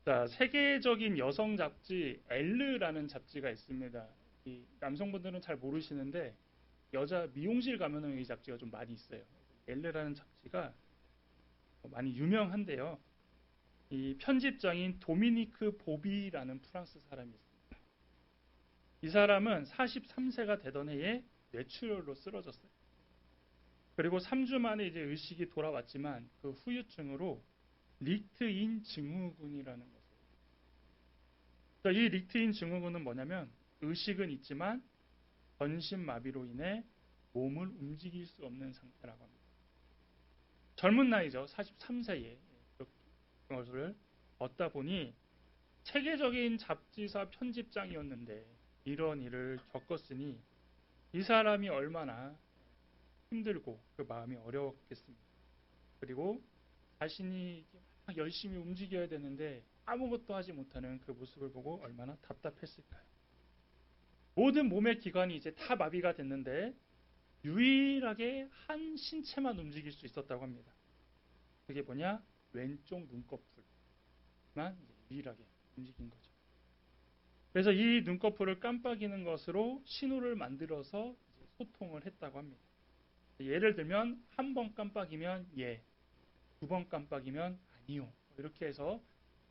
자, 세계적인 여성 잡지 엘르라는 잡지가 있습니다. 이 남성분들은 잘 모르시는데 여자 미용실 가면은 이 잡지가 좀 많이 있어요. 엘르라는 잡지가 많이 유명한데요. 이 편집장인 도미니크 보비라는 프랑스 사람이 있습니다. 이 사람은 43세가 되던 해에 뇌출혈로 쓰러졌어요. 그리고 3주 만에 이제 의식이 돌아왔지만 그 후유증으로 리트인 증후군이라는 것을. 이 리트인 증후군은 뭐냐면 의식은 있지만 전신마비로 인해 몸을 움직일 수 없는 상태라고 합니다. 젊은 나이죠. 43세에 그런 것을 얻다 보니 체계적인 잡지사 편집장이었는데 이런 일을 겪었으니 이 사람이 얼마나 힘들고 그 마음이 어려웠겠습니까. 그리고 자신이 열심히 움직여야 되는데 아무것도 하지 못하는 그 모습을 보고 얼마나 답답했을까요. 모든 몸의 기관이 이제 다 마비가 됐는데 유일하게 한 신체만 움직일 수 있었다고 합니다. 그게 뭐냐? 왼쪽 눈꺼풀만 유일하게 움직인 거죠. 그래서 이 눈꺼풀을 깜빡이는 것으로 신호를 만들어서 소통을 했다고 합니다. 예를 들면 한 번 깜빡이면 예, 두 번 깜빡이면 아니요. 이렇게 해서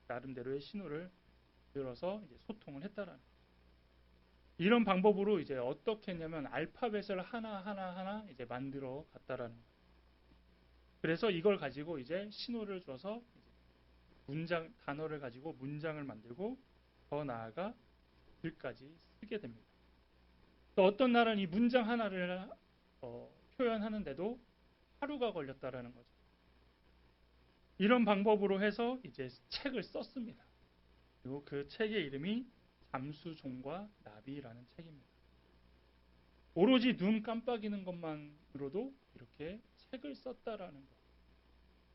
나름대로의 신호를 들어서 이제 소통을 했다라는 거죠. 이런 방법으로 이제 어떻게 했냐면 알파벳을 하나 이제 만들어 갔다라는 거예요. 그래서 이걸 가지고 이제 신호를 줘서 문장 단어를 가지고 문장을 만들고 더 나아가 글까지 쓰게 됩니다. 또 어떤 날은 이 문장 하나를 표현하는데도 하루가 걸렸다라는 거죠. 이런 방법으로 해서 이제 책을 썼습니다. 그리고 그 책의 이름이 잠수종과 나비라는 책입니다. 오로지 눈 깜빡이는 것만으로도 이렇게 책을 썼다라는 것.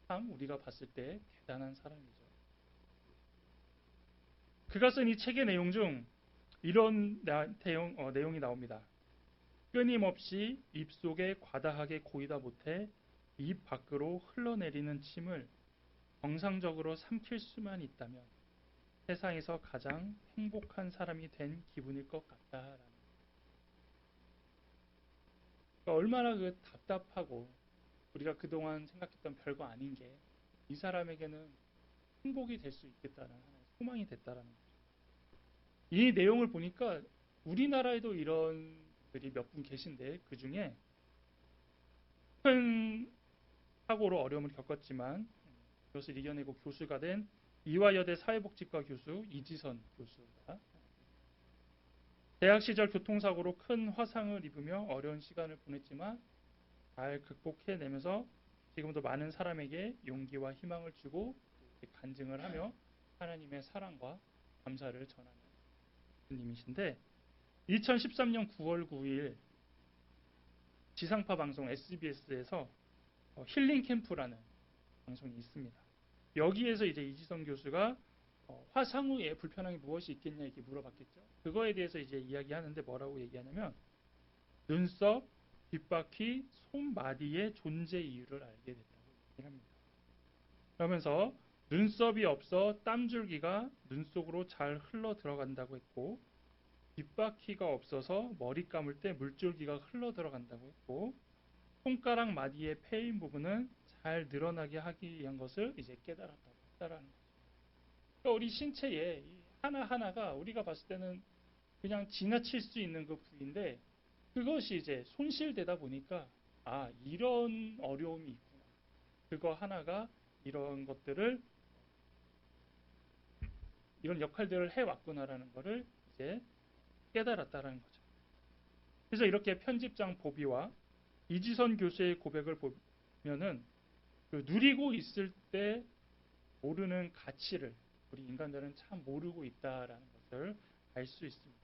참 우리가 봤을 때 대단한 사람이죠. 그가 쓴 이 책의 내용 중 이런 내용이 나옵니다. 끊임없이 입속에 과다하게 고이다 못해 입 밖으로 흘러내리는 침을 정상적으로 삼킬 수만 있다면 세상에서 가장 행복한 사람이 된 기분일 것 같다라는. 그러니까 얼마나 그 답답하고 우리가 그동안 생각했던 별거 아닌 게 이 사람에게는 행복이 될 수 있겠다는 하나의 소망이 됐다라는 거죠. 이 내용을 보니까 우리나라에도 이런 분들이 몇 분 계신데 그 중에 큰 사고로 어려움을 겪었지만 그것을 이겨내고 교수가 된 이화여대 사회복지과 교수 이지선 교수가 대학 시절 교통사고로 큰 화상을 입으며 어려운 시간을 보냈지만 잘 극복해내면서 지금도 많은 사람에게 용기와 희망을 주고 간증을 하며 하나님의 사랑과 감사를 전하는 님이신데 2013년 9월 9일 지상파 방송 SBS에서 힐링 캠프라는 방송이 있습니다. 여기에서 이제 이지성 교수가 화상 후에 불편함이 무엇이 있겠냐 이렇게 물어봤겠죠. 그거에 대해서 이제 이야기하는데 뭐라고 얘기하냐면 눈썹, 뒷바퀴, 손마디의 존재 이유를 알게 됐다고 얘기합니다. 그러면서 눈썹이 없어 땀줄기가 눈 속으로 잘 흘러 들어간다고 했고 뒷바퀴가 없어서 머리 감을 때 물줄기가 흘러 들어간다고 했고 손가락 마디의 패인 부분은 잘 늘어나게 하기 위한 것을 이제 깨달았다고 했다라는 거죠. 그러니까 우리 신체에 하나하나가 우리가 봤을 때는 그냥 지나칠 수 있는 그 부위인데 그것이 이제 손실되다 보니까 아 이런 어려움이 있구나. 그거 하나가 이런 것들을 이런 역할들을 해왔구나라는 것을 이제 깨달았다라는 거죠. 그래서 이렇게 편집장 보비와 이지선 교수의 고백을 보면은 그 누리고 있을 때 모르는 가치를 우리 인간들은 참 모르고 있다라는 것을 알 수 있습니다.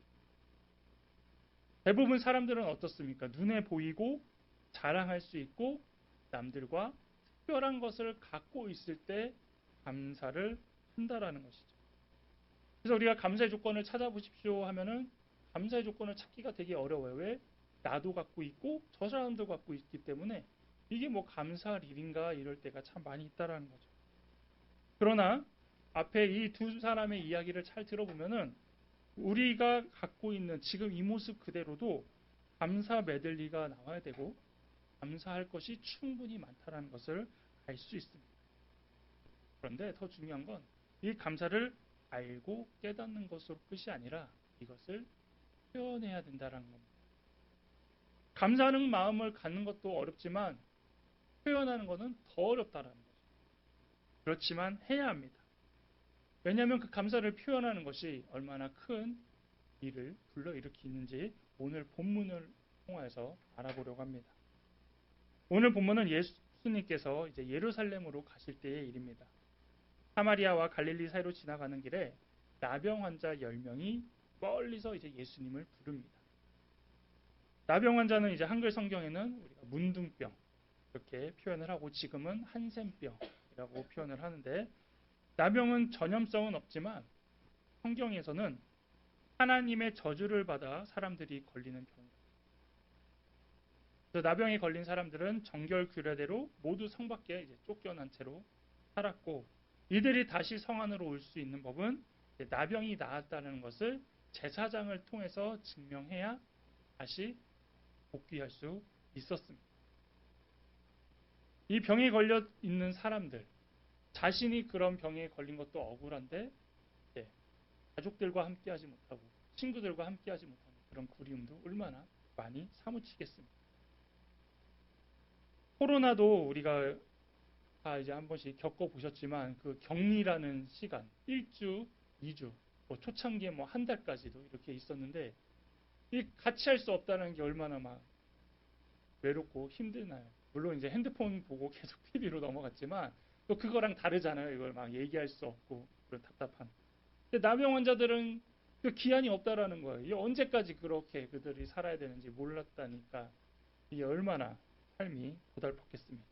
대부분 사람들은 어떻습니까? 눈에 보이고 자랑할 수 있고 남들과 특별한 것을 갖고 있을 때 감사를 한다라는 것이죠. 그래서 우리가 감사의 조건을 찾아보십시오 하면은 감사의 조건을 찾기가 되게 어려워요. 왜? 나도 갖고 있고 저 사람도 갖고 있기 때문에 이게 뭐 감사할 일인가 이럴 때가 참 많이 있다라는 거죠. 그러나 앞에 이 두 사람의 이야기를 잘 들어보면은 우리가 갖고 있는 지금 이 모습 그대로도 감사 메들리가 나와야 되고 감사할 것이 충분히 많다는 것을 알 수 있습니다. 그런데 더 중요한 건 이 감사를 알고 깨닫는 것으로 끝이 아니라 이것을 표현해야 된다는 겁니다. 감사하는 마음을 갖는 것도 어렵지만 표현하는 것은 더 어렵다는 거죠. 그렇지만 해야 합니다. 왜냐하면 그 감사를 표현하는 것이 얼마나 큰 일을 불러일으키는지 오늘 본문을 통해서 알아보려고 합니다. 오늘 본문은 예수님께서 이제 예루살렘으로 가실 때의 일입니다. 사마리아와 갈릴리 사이로 지나가는 길에 나병 환자 10명이 멀리서 이제 예수님을 부릅니다. 나병 환자는 이제 한글 성경에는 우리가 문둥병 이렇게 표현을 하고 지금은 한센병이라고 표현을 하는데 나병은 전염성은 없지만 성경에서는 하나님의 저주를 받아 사람들이 걸리는 병입니다. 그래서 나병에 걸린 사람들은 정결 규례대로 모두 성 밖에 이제 쫓겨난 채로 살았고 이들이 다시 성 안으로 올 수 있는 법은 나병이 나았다는 것을 제사장을 통해서 증명해야 다시 복귀할 수 있었습니다. 이 병에 걸려 있는 사람들 자신이 그런 병에 걸린 것도 억울한데 가족들과 함께하지 못하고 친구들과 함께하지 못하는 그런 그리움도 얼마나 많이 사무치겠습니까? 코로나도 우리가 다 이제 한 번씩 겪어보셨지만 그 격리라는 시간 1주, 2주, 뭐 초창기에 뭐 한 달까지도 이렇게 있었는데 이 같이 할 수 없다는 게 얼마나 막 외롭고 힘드나요? 물론 이제 핸드폰 보고 계속 TV로 넘어갔지만 또 그거랑 다르잖아요. 이걸 막 얘기할 수 없고 그런 답답한. 근데 나병 환자들은 그 기한이 없다라는 거예요. 이게 언제까지 그렇게 그들이 살아야 되는지 몰랐다니까 이게 얼마나 삶이 고달팠겠습니까?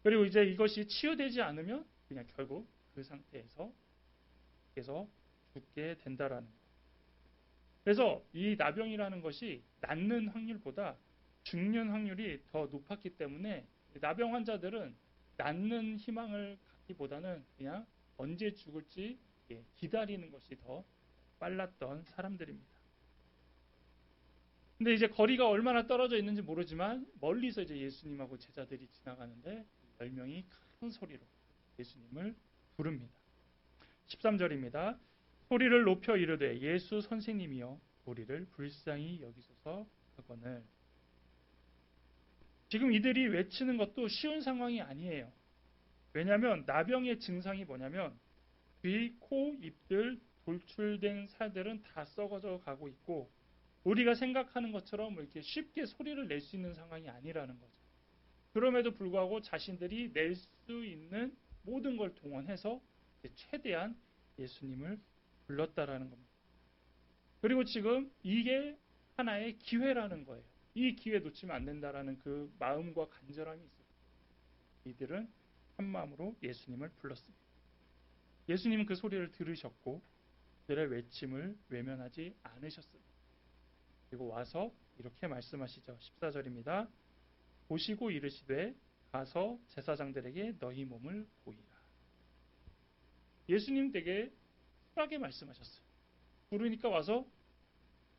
그리고 이제 이것이 치유되지 않으면 그냥 결국 그 상태에서 계속 죽게 된다라는 거예요. 그래서 이 나병이라는 것이 낫는 확률보다 죽는 확률이 더 높았기 때문에 나병 환자들은 낫는 희망을 갖기보다는 그냥 언제 죽을지 기다리는 것이 더 빨랐던 사람들입니다. 근데 이제 거리가 얼마나 떨어져 있는지 모르지만 멀리서 이제 예수님하고 제자들이 지나가는데 10명이 큰 소리로 예수님을 부릅니다. 13절입니다. 소리를 높여 이르되 예수 선생님이여 우리를 불쌍히 여기소서 하거늘. 지금 이들이 외치는 것도 쉬운 상황이 아니에요. 왜냐하면 나병의 증상이 뭐냐면 귀, 코, 입들 돌출된 살들은 다 썩어져 가고 있고 우리가 생각하는 것처럼 이렇게 쉽게 소리를 낼 수 있는 상황이 아니라는 거죠. 그럼에도 불구하고 자신들이 낼 수 있는 모든 걸 동원해서 최대한 예수님을 불렀다라는 겁니다. 그리고 지금 이게 하나의 기회라는 거예요. 이 기회 놓치면 안 된다라는 그 마음과 간절함이 있어요. 이들은 한 마음으로 예수님을 불렀습니다. 예수님은 그 소리를 들으셨고 그들의 외침을 외면하지 않으셨습니다. 그리고 와서 이렇게 말씀하시죠. 14절입니다. 보시고 이르시되 가서 제사장들에게 너희 몸을 보이라. 예수님 되게 쿨하게 말씀하셨어요. 부르니까 와서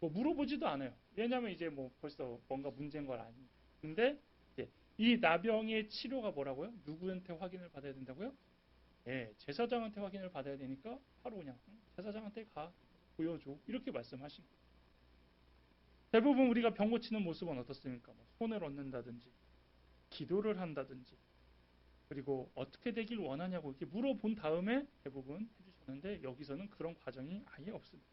뭐 물어보지도 않아요. 왜냐하면 이제 뭐 벌써 뭔가 문제인 걸 아니니까. 근데 이 나병의 치료가 뭐라고요? 누구한테 확인을 받아야 된다고요? 제사장한테 확인을 받아야 되니까 바로 그냥 제사장한테 가 보여줘 이렇게 말씀하신 거예요. 대부분 우리가 병 고치는 모습은 어떻습니까? 뭐 손을 얹는다든지 기도를 한다든지 그리고 어떻게 되길 원하냐고 이렇게 물어본 다음에 대부분 해주셨는데 여기서는 그런 과정이 아예 없습니다.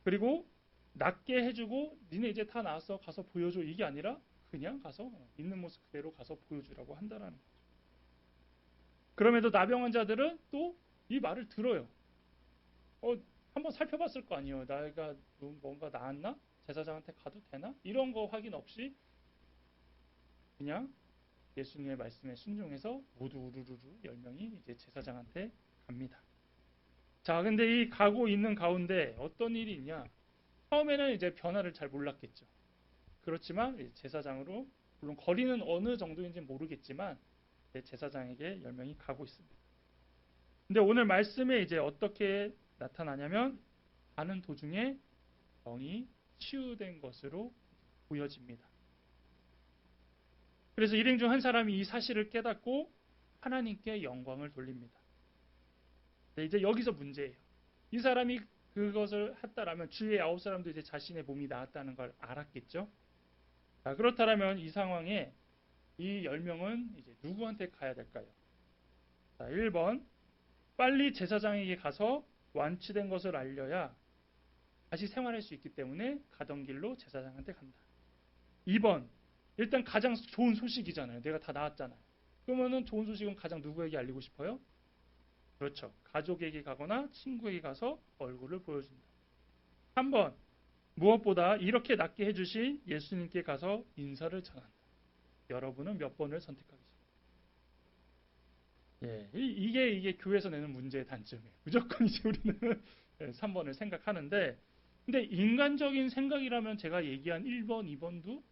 그리고 낫게 해주고 니네 이제 다 나았어 가서 보여줘 이게 아니라 그냥 가서 있는 모습 그대로 가서 보여주라고 한다라는 거죠. 그럼에도 나병 환자들은 또 이 말을 들어요. 한번 살펴봤을 거 아니에요. 내가 뭔가 나았나? 제사장한테 가도 되나? 이런 거 확인 없이 그냥 예수님의 말씀에 순종해서 모두 우르르르 10명이 이제 제사장한테 갑니다. 자, 근데 이 가고 있는 가운데 어떤 일이 있냐? 처음에는 이제 변화를 잘 몰랐겠죠. 그렇지만 제사장으로 물론 거리는 어느 정도인지 모르겠지만 제사장에게 10명이 가고 있습니다. 근데 오늘 말씀에 이제 어떻게 나타나냐면 가는 도중에 병이 치유된 것으로 보여집니다. 그래서 일행 중 한 사람이 이 사실을 깨닫고 하나님께 영광을 돌립니다. 네, 이제 여기서 문제예요. 이 사람이 그것을 했다라면 주위의 9사람도 이제 자신의 몸이 나았다는 걸 알았겠죠. 자, 그렇다면 이 상황에 이 10명은 이제 누구한테 가야 될까요? 자, 1번 빨리 제사장에게 가서 완치된 것을 알려야 다시 생활할 수 있기 때문에 가던 길로 제사장한테 간다. 2번 일단 가장 좋은 소식이잖아요. 내가 다 나았잖아요. 그러면은 좋은 소식은 가장 누구에게 알리고 싶어요? 그렇죠. 가족에게 가거나 친구에게 가서 얼굴을 보여준다. 3번 무엇보다 이렇게 낫게 해주신 예수님께 가서 인사를 전한다. 여러분은 몇 번을 선택하겠습니까? 예, 이게 교회에서 내는 문제의 단점이에요. 무조건 이제 우리는 3번을 생각하는데, 근데 인간적인 생각이라면 제가 얘기한 1번, 2번도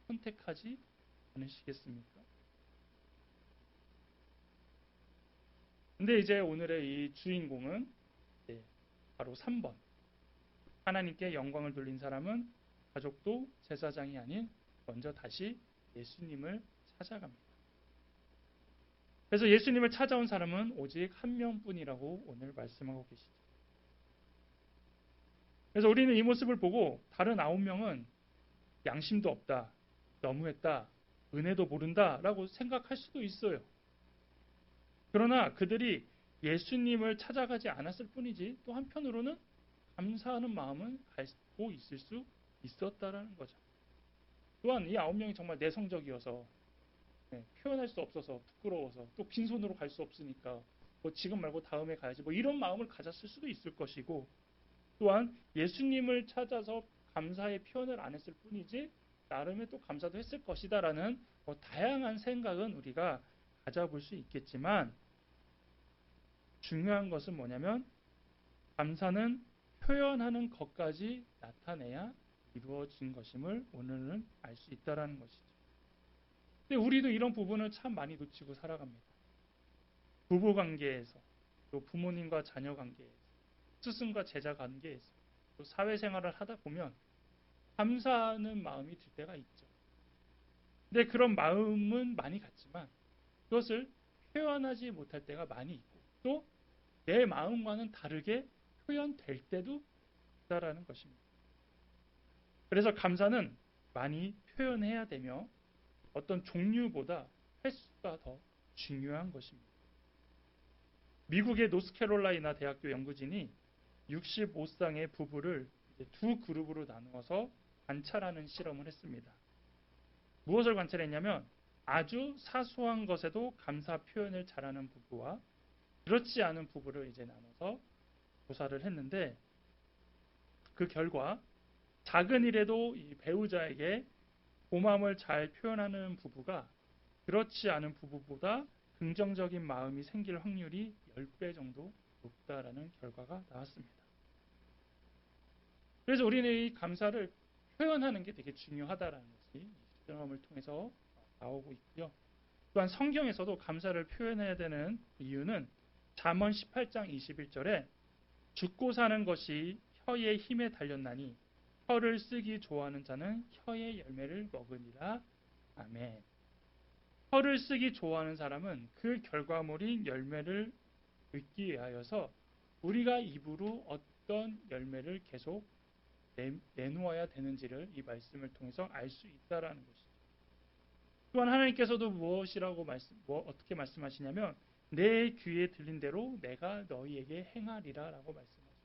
선택하지 않으시겠습니까? 근데 이제 오늘의 이 주인공은 바로 3번. 하나님께 영광을 돌린 사람은 가족도 제사장이 아닌 먼저 다시 예수님을 찾아갑니다. 그래서 예수님을 찾아온 사람은 오직 한 명뿐이라고 오늘 말씀하고 계시죠. 그래서 우리는 이 모습을 보고 다른 9명은 양심도 없다, 너무했다, 은혜도 모른다 라고 생각할 수도 있어요. 그러나 그들이 예수님을 찾아가지 않았을 뿐이지 또 한편으로는 감사하는 마음은 갖고 있을 수 있었다라는 거죠. 또한 이 9명이 정말 내성적이어서 표현할 수 없어서 부끄러워서 또 빈손으로 갈 수 없으니까 뭐 지금 말고 다음에 가야지 뭐 이런 마음을 가졌을 수도 있을 것이고, 또한 예수님을 찾아서 감사의 표현을 안 했을 뿐이지 나름의 또 감사도 했을 것이다라는 뭐 다양한 생각은 우리가 가져볼 수 있겠지만, 중요한 것은 뭐냐면 감사는 표현하는 것까지 나타내야 이루어진 것임을 오늘은 알 수 있다라는 것이죠. 근데 우리도 이런 부분을 참 많이 놓치고 살아갑니다. 부부 관계에서, 또 부모님과 자녀 관계에서, 스승과 제자 관계에서, 또 사회생활을 하다 보면 감사하는 마음이 들 때가 있죠. 근데 그런 마음은 많이 갖지만 그것을 표현하지 못할 때가 많이 있고, 또 내 마음과는 다르게 표현될 때도 있다라는 것입니다. 그래서 감사는 많이 표현해야 되며 어떤 종류보다 횟수가 더 중요한 것입니다. 미국의 노스캐롤라이나 대학교 연구진이 65쌍의 부부를 두 그룹으로 나누어서 관찰하는 실험을 했습니다. 무엇을 관찰했냐면 아주 사소한 것에도 감사 표현을 잘하는 부부와 그렇지 않은 부부를 이제 나눠서 조사를 했는데, 그 결과 작은 일에도 이 배우자에게 고마움을 잘 표현하는 부부가 그렇지 않은 부부보다 긍정적인 마음이 생길 확률이 10배 정도 높다라는 결과가 나왔습니다. 그래서 우리는 이 감사를 표현하는 게 되게 중요하다라는 것이 실험을 통해서 나오고 있고요. 또한 성경에서도 감사를 표현해야 되는 이유는 잠언 18장 21절에 죽고 사는 것이 혀의 힘에 달렸나니 혀를 쓰기 좋아하는 자는 혀의 열매를 먹으리라. 아멘. 혀를 쓰기 좋아하는 사람은 그 결과물인 열매를 얻기 위하여서 우리가 입으로 어떤 열매를 계속 내놓아야 되는지를 이 말씀을 통해서 알 수 있다라는 것이죠. 또한 하나님께서도 어떻게 말씀하시냐면 내 귀에 들린 대로 내가 너희에게 행하리라라고 말씀하십니다.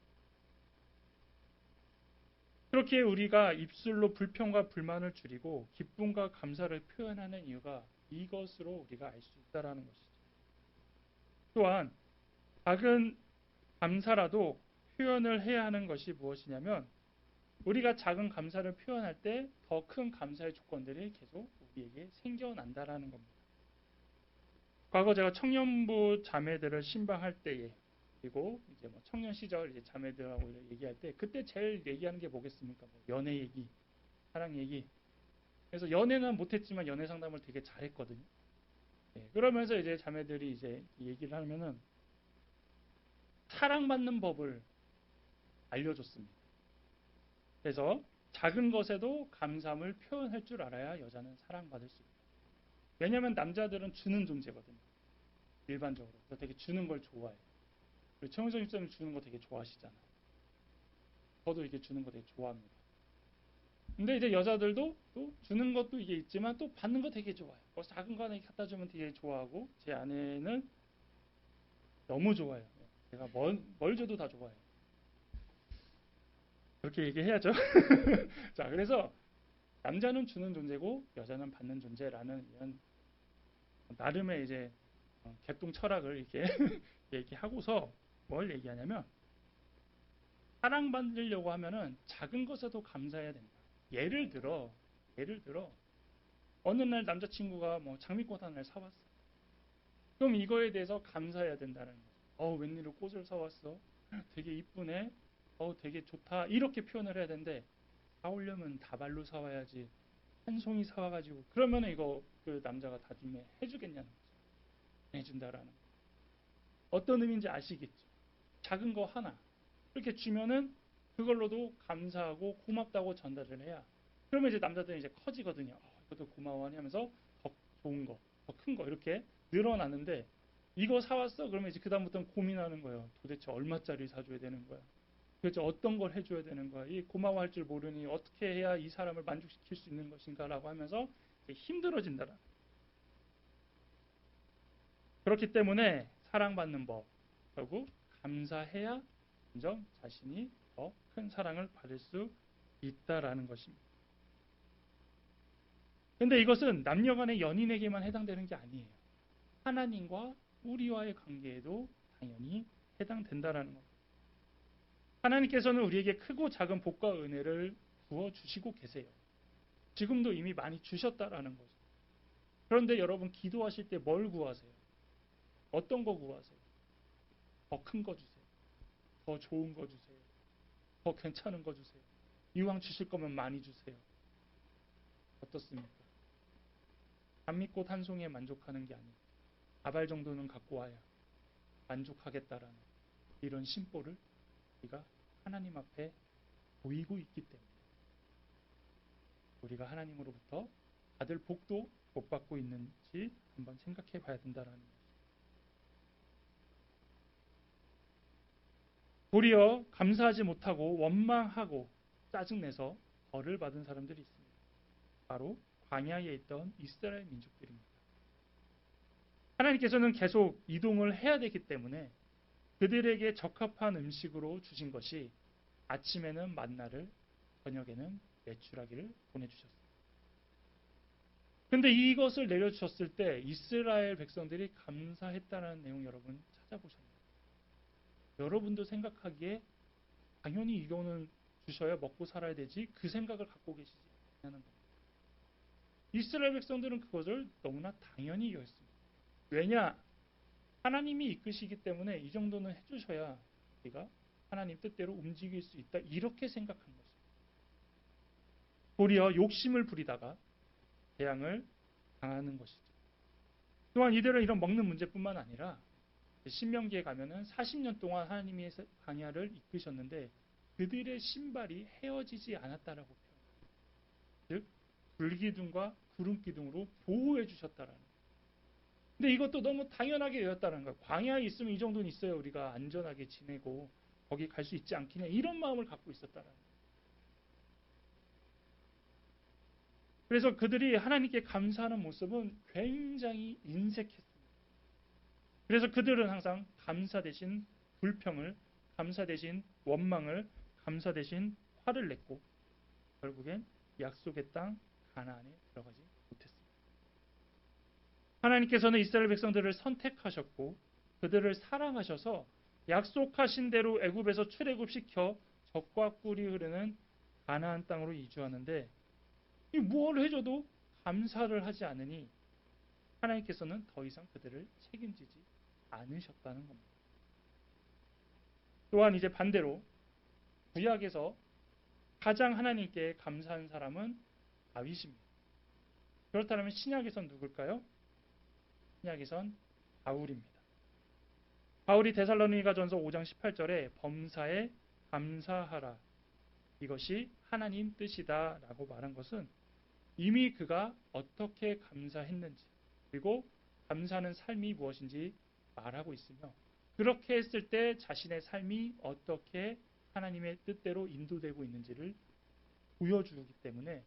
그렇게 우리가 입술로 불평과 불만을 줄이고 기쁨과 감사를 표현하는 이유가 이것으로 우리가 알 수 있다라는 것이죠. 또한 작은 감사라도 표현을 해야 하는 것이 무엇이냐면 우리가 작은 감사를 표현할 때 더 큰 감사의 조건들이 계속 우리에게 생겨난다라는 겁니다. 과거 제가 청년부 자매들을 신방할 때에, 그리고 이제 뭐 청년 시절 이제 자매들하고 얘기할 때 그때 제일 얘기하는 게 뭐겠습니까? 뭐 연애 얘기, 사랑 얘기. 그래서 연애는 못했지만 연애 상담을 되게 잘했거든요. 그러면서 이제 자매들이 이제 얘기를 하면은 사랑받는 법을 알려줬습니다. 그래서 작은 것에도 감사함을 표현할 줄 알아야 여자는 사랑받을 수 있다. 왜냐하면 남자들은 주는 존재거든요. 일반적으로. 되게 주는 걸 좋아해요. 그리고 최영선 집사님 주는 거 되게 좋아하시잖아요. 저도 이렇게 주는 거 되게 좋아합니다. 근데 이제 여자들도 또 주는 것도 이게 있지만 또 받는 거 되게 좋아해요. 작은 거 하나 갖다 주면 되게 좋아하고, 제 아내는 너무 좋아해요. 제가 뭘 줘도 다 좋아해요. 그렇게 얘기해야죠. 자, 그래서 남자는 주는 존재고 여자는 받는 존재라는 이런 나름의 이제 개똥 철학을 이렇게 얘기하고서 뭘 얘기하냐면, 사랑받으려고 하면은 작은 것에도 감사해야 된다. 예를 들어 어느 날 남자친구가 뭐 장미꽃 하나를 사왔어. 그럼 이거에 대해서 감사해야 된다는 거죠. 웬일로 꽃을 사왔어? 되게 이쁘네. 되게 좋다. 이렇게 표현을 해야 되는데, 사오려면 다발로 사와야지. 한 송이 사와가지고 그러면 이거 그 남자가 나중에 해주겠냐는 거죠. 해준다라는 거. 어떤 의미인지 아시겠죠? 작은 거 하나 이렇게 주면은 그걸로도 감사하고 고맙다고 전달을 해야, 그러면 이제 남자들은 이제 커지거든요. 이것도 고마워하니 하면서 더 좋은 거, 더 큰 거 이렇게 늘어나는데, 이거 사왔어? 그러면 이제 그다음부터는 고민하는 거예요. 도대체 얼마짜리 사줘야 되는 거야? 도대체 어떤 걸 해줘야 되는 거야? 이 고마워할 줄 모르니 어떻게 해야 이 사람을 만족시킬 수 있는 것인가라고 하면서 힘들어진다라. 그렇기 때문에 사랑받는 법, 결국 감사해야 점점 자신이 더 큰 사랑을 받을 수 있다라는 것입니다. 근데 이것은 남녀 간의 연인에게만 해당되는 게 아니에요. 하나님과 우리와의 관계에도 당연히 해당된다라는 겁니다. 하나님께서는 우리에게 크고 작은 복과 은혜를 부어주시고 계세요. 지금도 이미 많이 주셨다라는 거죠. 그런데 여러분 기도하실 때 뭘 구하세요? 어떤 거 구하세요? 더 큰 거 주세요. 더 좋은 거 주세요. 더 괜찮은 거 주세요. 이왕 주실 거면 많이 주세요. 어떻습니까? 장미꽃 한 송이에 만족하는 게 아니에요. 다발 정도는 갖고 와야 만족하겠다라는 이런 심보를 우리가 하나님 앞에 보이고 있기 때문에 우리가 하나님으로부터 받을 복도 못 받고 있는지 한번 생각해 봐야 된다라는 거죠. 도리어 감사하지 못하고 원망하고 짜증내서 벌을 받은 사람들이 있습니다. 바로 광야에 있던 이스라엘 민족들입니다. 하나님께서는 계속 이동을 해야 되기 때문에 그들에게 적합한 음식으로 주신 것이 아침에는 만나를, 저녁에는 메추라기를 보내주셨습니다. 근데 이것을 내려주셨을 때 이스라엘 백성들이 감사했다는 내용 여러분 찾아보셨나요? 여러분도 생각하기에 당연히 이거는 주셔야 먹고 살아야 되지, 그 생각을 갖고 계시지 않냐는 겁니다. 이스라엘 백성들은 그것을 너무나 당연히 여겼습니다. 왜냐? 하나님이 이끄시기 때문에 이 정도는 해주셔야 우리가 하나님 뜻대로 움직일 수 있다, 이렇게 생각한 것입니다. 도리어 욕심을 부리다가 재앙을 당하는 것이죠. 또한 이들은 이런 먹는 문제뿐만 아니라 신명기에 가면은 40년 동안 하나님이 광야를 이끄셨는데 그들의 신발이 헤어지지 않았다라고 표현합니다. 즉 불기둥과 구름기둥으로 보호해 주셨다라는 거예요. 근데 이것도 너무 당연하게 여겼다는 거예요. 광야에 있으면 이 정도는 있어야 우리가 안전하게 지내고 거기 갈 수 있지 않겠냐, 이런 마음을 갖고 있었다라는 거예요. 그래서 그들이 하나님께 감사하는 모습은 굉장히 인색했습니다. 그래서 그들은 항상 감사 대신 불평을, 감사 대신 원망을, 감사 대신 화를 냈고 결국엔 약속의 땅 가나안에 들어가지 못했습니다. 하나님께서는 이스라엘 백성들을 선택하셨고 그들을 사랑하셔서 약속하신 대로 애굽에서 출애굽시켜 젖과 꿀이 흐르는 가나안 땅으로 이주하는데, 이 뭘 해줘도 감사를 하지 않으니 하나님께서는 더 이상 그들을 책임지지 않으셨다는 겁니다. 또한 이제 반대로 구약에서 가장 하나님께 감사한 사람은 다윗입니다. 그렇다면 신약에선 누굴까요? 신약에선 바울입니다. 바울이 데살로니가전서 5장 18절에 범사에 감사하라. 이것이 하나님 뜻이다라고 말한 것은 이미 그가 어떻게 감사했는지 그리고 감사하는 삶이 무엇인지 말하고 있으며 그렇게 했을 때 자신의 삶이 어떻게 하나님의 뜻대로 인도되고 있는지를 보여주기 때문에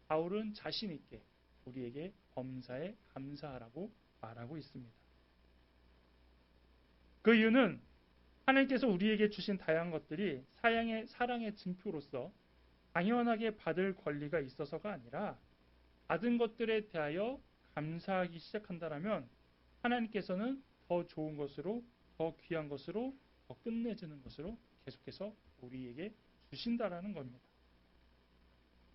바울은 자신 있게 우리에게 범사에 감사하라고 말하고 있습니다. 그 이유는 하나님께서 우리에게 주신 다양한 것들이 사랑의 증표로서 당연하게 받을 권리가 있어서가 아니라 받은 것들에 대하여 감사하기 시작한다면 하나님께서는 더 좋은 것으로 더 귀한 것으로 더 끝내주는 것으로 계속해서 우리에게 주신다라는 겁니다.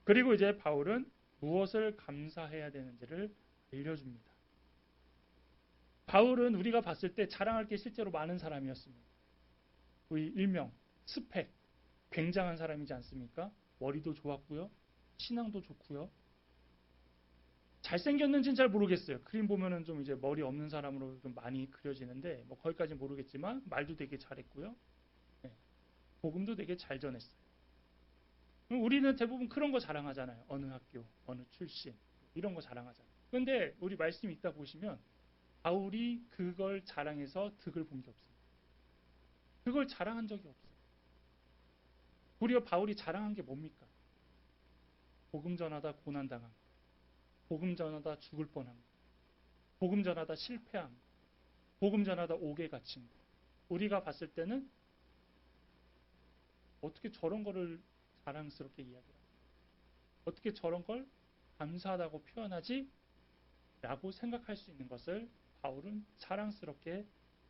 그리고 이제 바울은 무엇을 감사해야 되는지를 알려줍니다. 바울은 우리가 봤을 때 자랑할 게 실제로 많은 사람이었습니다. 우리 일명 스펙 굉장한 사람이지 않습니까? 머리도 좋았고요. 신앙도 좋고요. 잘생겼는지는 잘 모르겠어요. 그림 보면은 좀 이제 머리 없는 사람으로 좀 많이 그려지는데 뭐 거기까지는 모르겠지만 말도 되게 잘했고요. 네. 복음도 되게 잘 전했어요. 우리는 대부분 그런 거 자랑하잖아요. 어느 학교, 어느 출신 이런 거 자랑하잖아요. 그런데 우리 말씀이 있다 보시면 바울이 그걸 자랑해서 득을 본 게 없습니다. 그걸 자랑한 적이 없어요. 오히려 바울이 자랑한 게 뭡니까? 복음 전하다 고난당한 거, 복음 전하다 죽을 뻔한 거, 복음 전하다 실패한 거, 복음 전하다 옥에 갇힌 거. 우리가 봤을 때는 어떻게 저런 거를 자랑스럽게 이야기하지? 어떻게 저런 걸 감사하다고 표현하지? 라고 생각할 수 있는 것을 바울은 자랑스럽게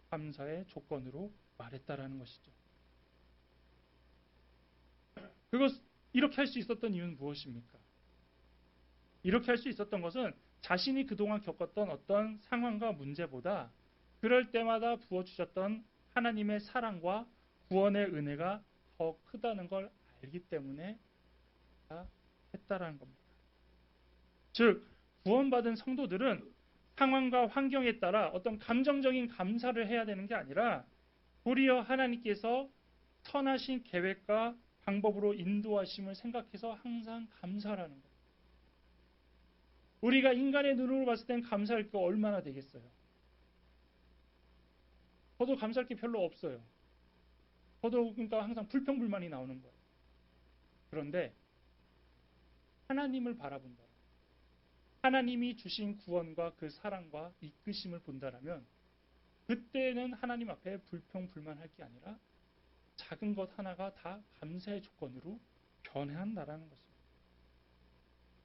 감사의 조건으로 말했다라는 것이죠. 이렇게 할 수 있었던 이유는 무엇입니까? 이렇게 할 수 있었던 것은 자신이 그동안 겪었던 어떤 상황과 문제보다 그럴 때마다 부어주셨던 하나님의 사랑과 구원의 은혜가 더 크다는 걸 알기 때문에 했다라는 겁니다. 즉 구원받은 성도들은 상황과 환경에 따라 어떤 감정적인 감사를 해야 되는 게 아니라 도리어 하나님께서 선하신 계획과 방법으로 인도하심을 생각해서 항상 감사하라는 거예요. 우리가 인간의 눈으로 봤을 땐 감사할 게 얼마나 되겠어요? 저도 감사할 게 별로 없어요. 저도 그러니까 항상 불평불만이 나오는 거예요. 그런데 하나님을 바라본다. 하나님이 주신 구원과 그 사랑과 이끄심을 본다라면 그때는 하나님 앞에 불평불만할 게 아니라 작은 것 하나가 다 감사의 조건으로 변해한다라는 것입니다.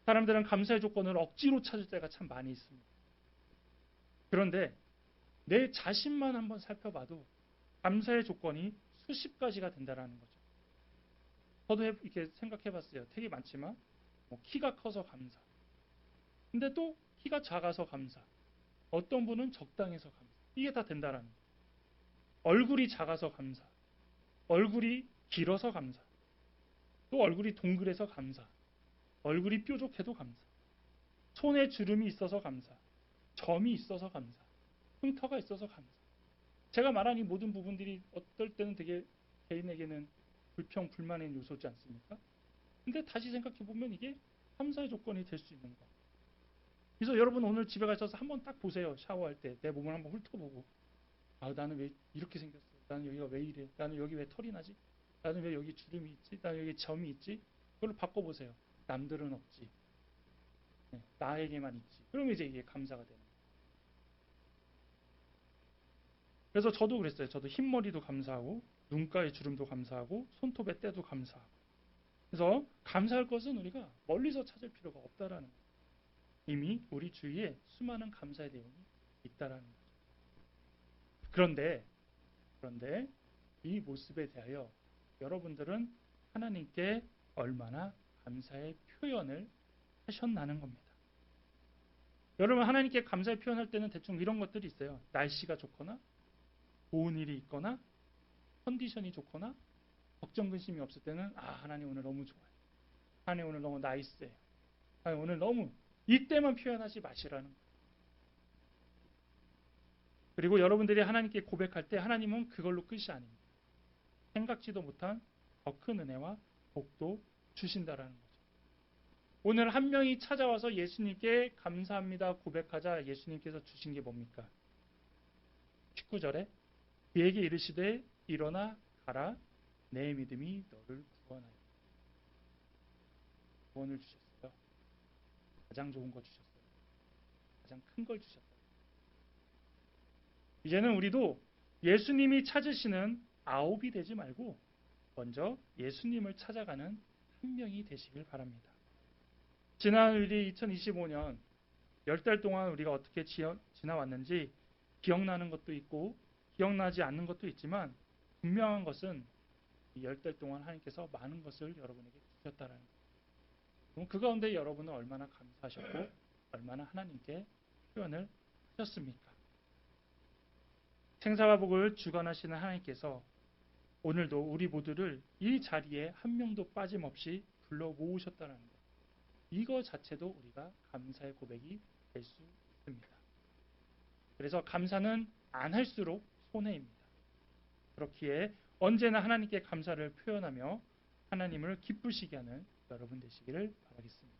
사람들은 감사의 조건을 억지로 찾을 때가 참 많이 있습니다. 그런데 내 자신만 한번 살펴봐도 감사의 조건이 수십 가지가 된다라는 거죠. 저도 이렇게 생각해봤어요. 되게 많지만 뭐 키가 커서 감사. 근데 또 키가 작아서 감사. 어떤 분은 적당해서 감사. 이게 다 된다라는 거예요. 얼굴이 작아서 감사. 얼굴이 길어서 감사. 또 얼굴이 동그래서 감사. 얼굴이 뾰족해도 감사. 손에 주름이 있어서 감사. 점이 있어서 감사. 흉터가 있어서 감사. 제가 말한 이 모든 부분들이 어떨 때는 되게 개인에게는 불평, 불만의 요소지 않습니까? 근데 다시 생각해보면 이게 감사의 조건이 될 수 있는 거. 그래서 여러분 오늘 집에 가셔서 한번 딱 보세요. 샤워할 때 내 몸을 한번 훑어보고 나는 왜 이렇게 생겼어? 나는 여기가 왜 이래? 나는 여기 왜 털이 나지? 나는 왜 여기 주름이 있지? 나는 여기 점이 있지? 그걸로 바꿔보세요. 남들은 없지. 네, 나에게만 있지. 그러면 이제 이게 감사가 되는 거예요. 그래서 저도 그랬어요. 저도 흰머리도 감사하고 눈가의 주름도 감사하고 손톱의 때도 감사하고. 그래서 감사할 것은 우리가 멀리서 찾을 필요가 없다라는 거예요. 이미 우리 주위에 수많은 감사의 내용이 있다라는 거죠. 그런데 이 모습에 대하여 여러분들은 하나님께 얼마나 감사의 표현을 하셨나는 겁니다. 여러분 하나님께 감사의 표현할 때는 대충 이런 것들이 있어요. 날씨가 좋거나 좋은 일이 있거나 컨디션이 좋거나 걱정 근심이 없을 때는 하나님 오늘 너무 좋아요. 하나님 오늘 너무 나이스해요. 하나님 오늘 너무 이때만 표현하지 마시라는 거예요. 그리고 여러분들이 하나님께 고백할 때 하나님은 그걸로 끝이 아닙니다. 생각지도 못한 더 큰 은혜와 복도 주신다라는 거죠. 오늘 한 명이 찾아와서 예수님께 감사합니다 고백하자 예수님께서 주신 게 뭡니까? 19절에 그에게 이르시되 일어나 가라 내 믿음이 너를 구원하였다. 구원을 주셨어요. 가장 좋은 거 주셨어요. 가장 큰 걸 주셨어요. 이제는 우리도 예수님이 찾으시는 9이 되지 말고 먼저 예수님을 찾아가는 한 명이 되시길 바랍니다. 지난 우리 2025년 10달 동안 우리가 어떻게 지나왔는지 기억나는 것도 있고 기억나지 않는 것도 있지만 분명한 것은 이 10달 동안 하나님께서 많은 것을 여러분에게 주셨다는 거예요. 그럼 그 가운데 여러분은 얼마나 감사하셨고 얼마나 하나님께 표현을 하셨습니까? 생사와 복을 주관하시는 하나님께서 오늘도 우리 모두를 이 자리에 한 명도 빠짐없이 불러 모으셨다는 것. 이거 자체도 우리가 감사의 고백이 될 수 있습니다. 그래서 감사는 안 할수록 손해입니다. 그렇기에 언제나 하나님께 감사를 표현하며 하나님을 기쁘시게 하는 여러분 되시기를 바라겠습니다.